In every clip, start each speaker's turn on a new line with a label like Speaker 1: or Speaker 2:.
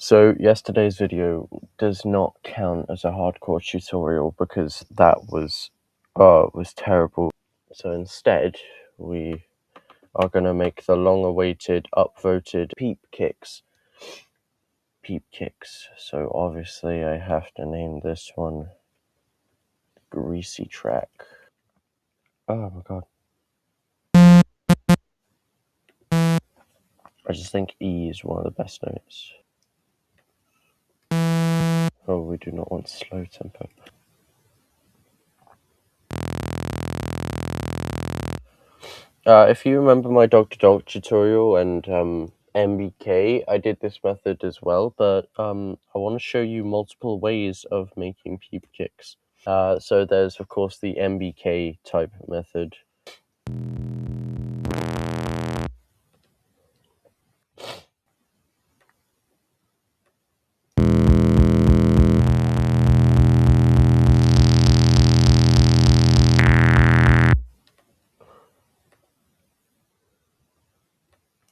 Speaker 1: So yesterday's video does not count as a hardcore tutorial because that was terrible. So instead, we are gonna make the long-awaited, upvoted peep kicks. Peep kicks. So obviously, I have to name this one Greasy Track. Oh my god! I just think E is one of the best notes. Oh, we do not want slow tempo. If you remember my dog-to-dog tutorial and MBK, I did this method as well, but I want to show you multiple ways of making peep kicks. So there's, of course, the MBK type method.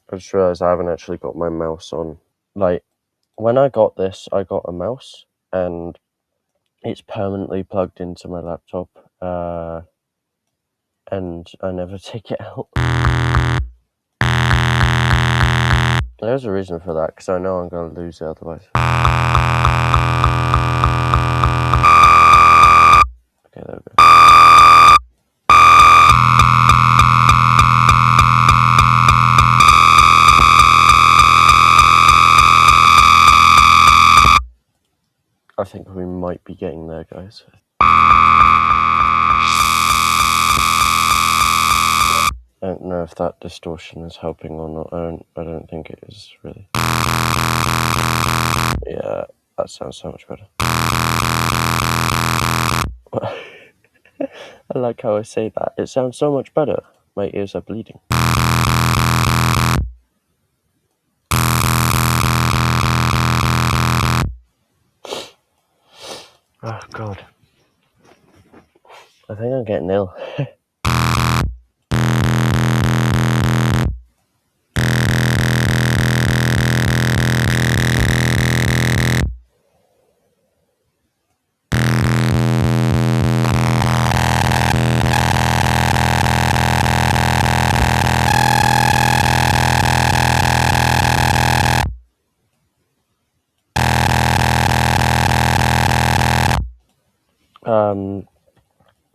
Speaker 1: I just realized I haven't actually got my mouse on. Like, when I got this, I got a mouse, and it's permanently plugged into my laptop, and I never take it out. There's a reason for that, because I know I'm going to lose it otherwise. Okay, there we go. I think we might be getting there, guys. I don't know if that distortion is helping or not. I don't think it is, really. Yeah, that sounds so much better. I like how I say that. It sounds so much better. My ears are bleeding. Oh, God. I think I'm getting ill.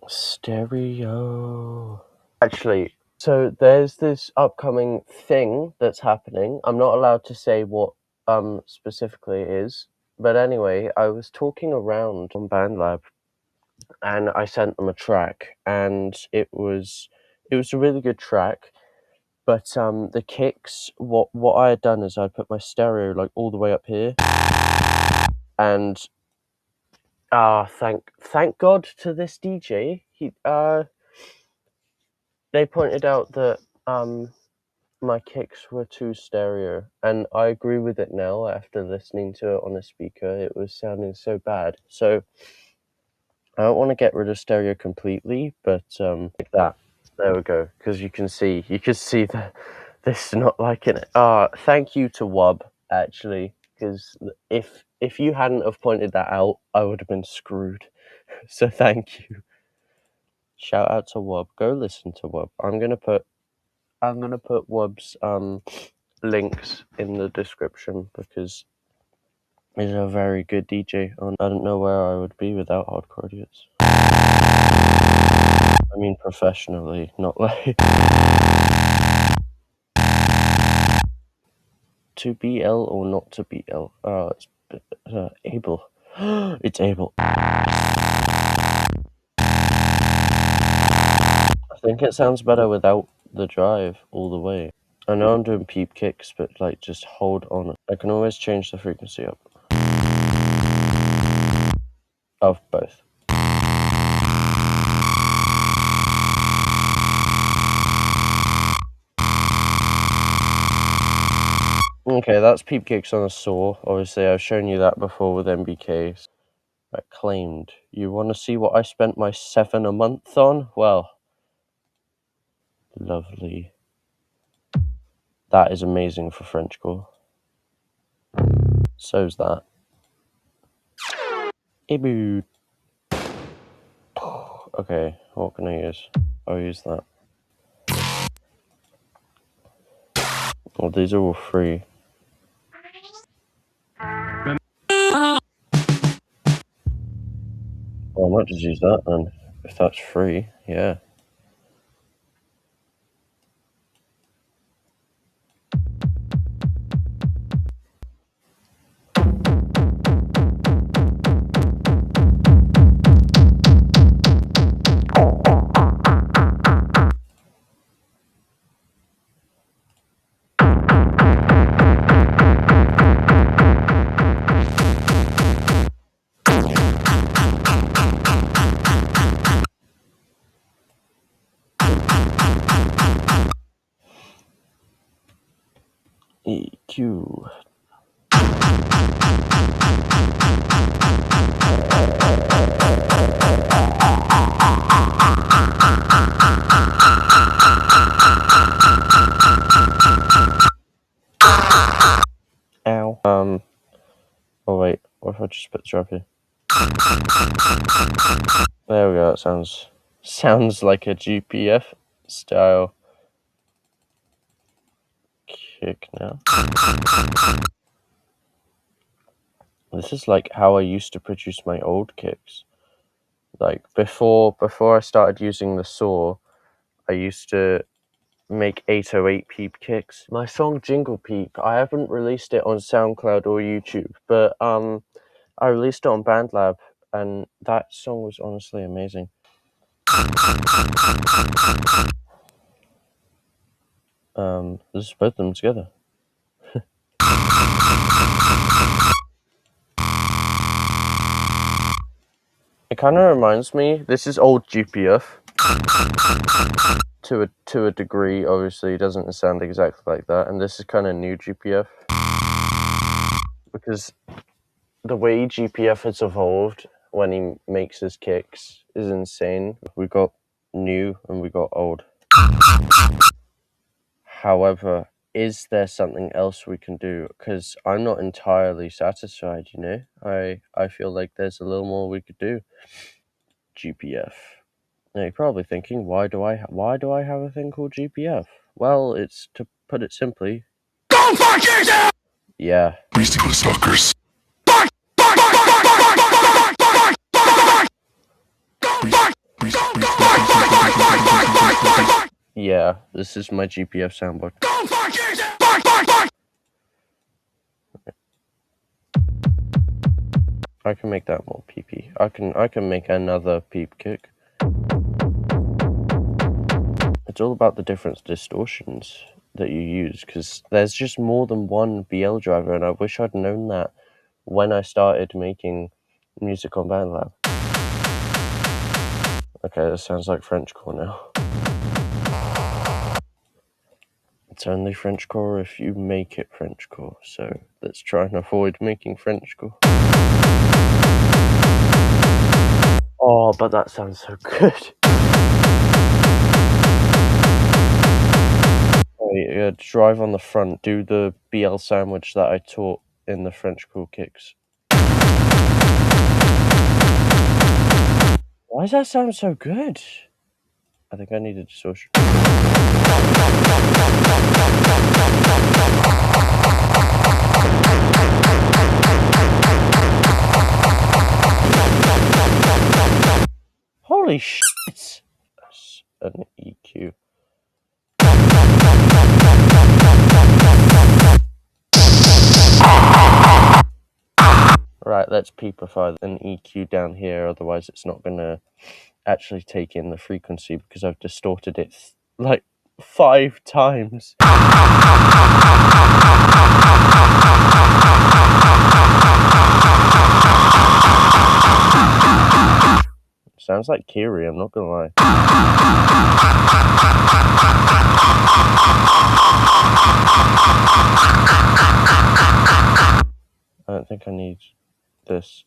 Speaker 1: Stereo. Actually, so there's this upcoming thing that's happening. I'm not allowed to say what specifically it is, but anyway, I was talking around on Bandlab, and I sent them a track, and it was a really good track. But the kicks, what I had done is I put my stereo like all the way up here, and thank God to this DJ. They pointed out that my kicks were too stereo, and I agree with it now after listening to it on a speaker. It was sounding so bad. So I don't want to get rid of stereo completely, but like that. There we go. Because you can see that this is not liking it. Thank you to Wub, actually, because if you hadn't have pointed that out, I would have been screwed. So thank you. Shout out to Wub. Go listen to Wub. I'm gonna put Wub's links in the description because he's a very good DJ. I don't know where I would be without hardcore idiots. I mean professionally, not like to BL or not to BL. It's able. It's able. I think it sounds better without the drive all the way. I know I'm doing peep kicks, but like just hold on. I can always change the frequency up. Of both. Okay, that's peep kicks on a saw. Obviously, I've shown you that before with MBKs. Claimed. You want to see what I spent my 7 a month on? Well, lovely. That is amazing for Frenchcore. So's that. Ibu. Okay, what can I use? I'll use that. Well, these are all free. Well, I might just use that then, if that's free, yeah. EQ. Ow. Oh wait, what if I just put the drop here? There we go, that sounds like a GPF style kick now. This is like how I used to produce my old kicks. Like before I started using the saw, I used to make 808 peep kicks. My song Jingle Peep, I haven't released it on SoundCloud or YouTube, but I released it on Bandlab, and that song was honestly amazing. Let's just put them together. It kind of reminds me, this is old GPF. To a degree, obviously, it doesn't sound exactly like that, and this is kind of new GPF. Because the way GPF has evolved when he makes his kicks is insane. We got new and we got old. However, is there something else we can do? Because I'm not entirely satisfied, you know? I feel like there's a little more we could do. GPF. Now you're probably thinking, why do I have a thing called GPF? Well, it's, to put it simply, go fuck yourself! Yeah. Reasonable suckers. Yeah, this is my GPF soundboard. Go fuck yourself! I can make that more peepy. I can make another peep kick. It's all about the different distortions that you use, because there's just more than one BL driver, and I wish I'd known that when I started making music on Bandlab. Okay, that sounds like Frenchcore now. It's only Frenchcore if you make it Frenchcore, so let's try and avoid making Frenchcore. Oh, but that sounds so good. Drive on the front, do the BL sandwich that I taught in the Frenchcore kicks. Why does that sound so good? I think I need a distortion. Holy shit! That's an EQ. Right, let's peepify an EQ down here, otherwise it's not gonna actually take in the frequency because I've distorted it like 5 times. Sounds like Kiri, I'm not gonna lie. I don't think I need this.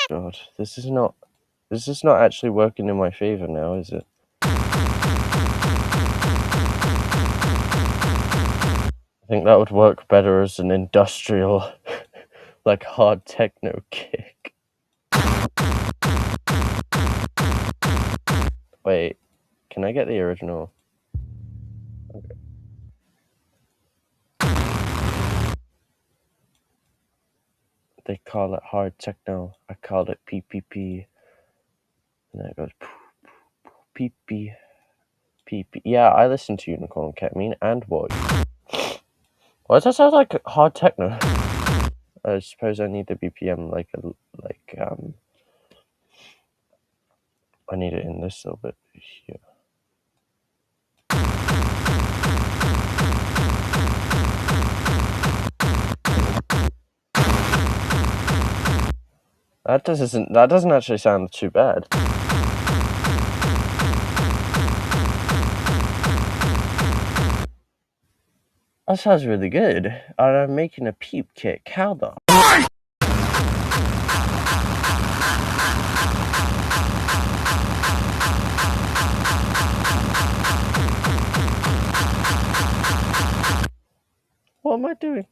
Speaker 1: God, this is not actually working in my favor now, is it? I think that would work better as an industrial, like hard techno kick. Wait, can I get the original? Okay. They call it hard techno. I call it PPP. And then it goes PP. PP. Yeah, I listen to Unicorn Ketamine and what? Why does that sound like hard techno? I suppose I need the BPM I need it in this little bit here. That doesn't actually sound too bad. That sounds really good. And I'm making a peep kick. How the? What am I doing?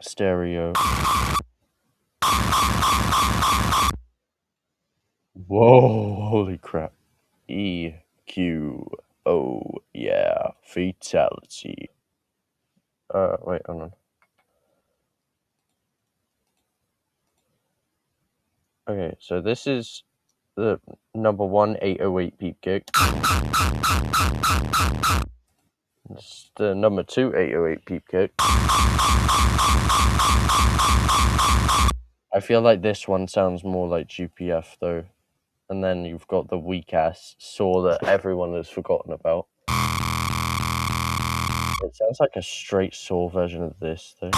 Speaker 1: Stereo. Whoa, holy crap. EQ. Oh, yeah. Fatality. Wait, hold on. Okay, so this is the number 1 808 peep kick. It's the number 2 808 peep kick. I feel like this one sounds more like GPF though. And then you've got the weak ass saw that everyone has forgotten about. It sounds like a straight saw version of this though.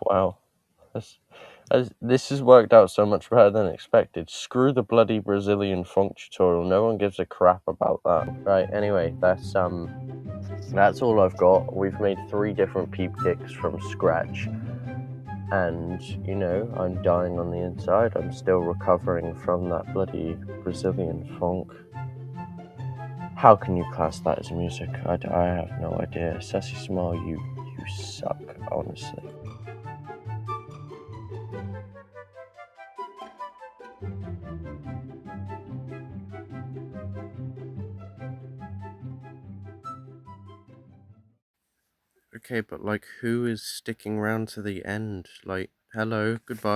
Speaker 1: Wow. This has worked out so much better than expected. Screw the bloody Brazilian funk tutorial. No one gives a crap about that. Right, anyway, that's all I've got. We've made 3 different peep kicks from scratch. And, you know, I'm dying on the inside. I'm still recovering from that bloody Brazilian funk. How can you class that as music? I have no idea. Sassy Smile, you suck, honestly. Okay, but like, who is sticking around to the end? Like, hello, goodbye.